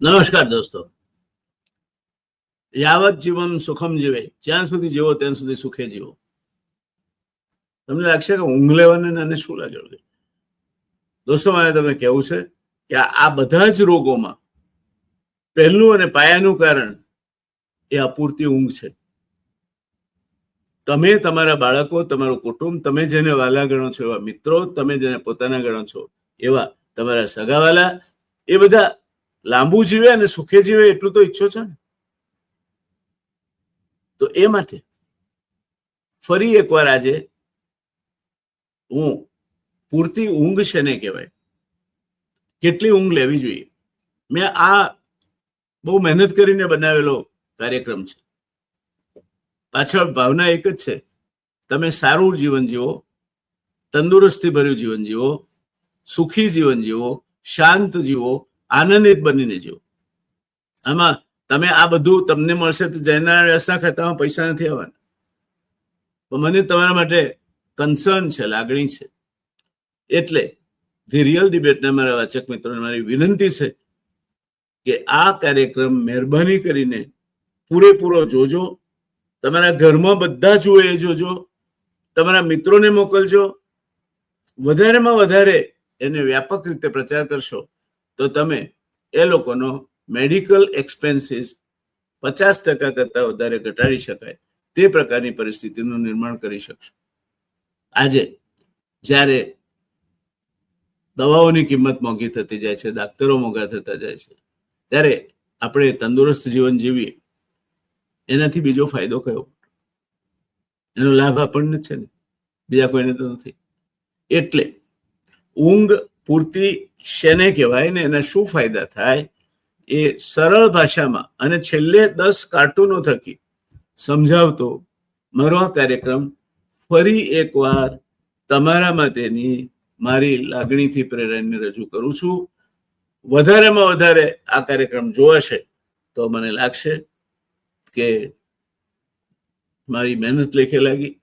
નમસ્કાર દોસ્તો. યાવત જીવન સુખમ જીવે, જ્યાં સુધી જીવો ત્યાં સુધી સુખે જીવો. તમને લાગશે કે ઊંઘ લેવાને અને શું લાગે? દોસ્તો, મારે તમને કહેવું છે કે આ બધા જ રોગોમાં પહેલું અને પાયાનું કારણ એ અપૂરતી ઊંઘ છે. તમે તમારા બાળકો, તમારું કુટુંબ, તમે જેને વાલા ગણો છો એવા મિત્રો, તમે જેને પોતાના ગણો છો એવા તમારા સગાવાલા, એ બધા લાંબુ જીવે અને સુખે જીવે એટલું તો ઈચ્છો છો ને. તો એ માટે ફરી એકવાર આજે હું પૂરતી ઊંઘ છે ને કહેવાય, કેટલી ઊંઘ લેવી જોઈએ, મેં આ બહુ મહેનત કરીને બનાવેલો કાર્યક્રમ છે. પાછળ ભાવના એક જ છે, તમે સારું જીવન જીવો, તંદુરસ્તી ભર્યું જીવન જીવો, સુખી જીવન જીવો, શાંત જીવો, આનંદિત બનીને જીવો. આમાં તમે આ બધું તમને મળશે તો જયના વ્યવસ્થા ખાતામાં પૈસા નથી આવવાના. પણ મને તમારા માટે કન્સર્ન છે, લાગણી છે. એટલે ધી રિયલ ડિબેટના મારા વાચક મિત્રોને મારી વિનંતી છે કે આ કાર્યક્રમ મહેરબાની કરીને પૂરેપૂરો જોજો. તમારા ઘરમાં બધા જુએ એ જોજો, તમારા મિત્રોને મોકલજો. વધારેમાં વધારે એને વ્યાપક રીતે પ્રચાર કરશો તો તમે એ લોકોનો મેડિકલ એક્સપેન્સીસ 50% કરતા વધારે ઘટાડી શકાય તે પ્રકારની પરિસ્થિતિનું નિર્માણ કરી શકશો. આજે જ્યારે દવાઓની કિંમત મોંઘી થતી જાય છે, ડાક્ટરો મોંઘા થતા જાય છે, ત્યારે આપણે તંદુરસ્ત જીવન જીવીએ એનાથી બીજો ફાયદો કયો? એનો લાભ આપણને છે ને, બીજા કોઈને તો નથી. એટલે ઊંઘ પૂરતી શેને કહેવાય ને એના શું ફાયદા થાય એ સરળ ભાષામાં અને છેલ્લે 10 કાર્ટૂનો થકી સમજાવતો મારો આ કાર્યક્રમ ફરી એકવાર તમારા માટેની મારી લાગણીથી પ્રેરણાને રજૂ કરું છું. વધારેમાં વધારે આ કાર્યક્રમ જોવાશે તો મને લાગશે કે મારી મહેનત લેખે લાગી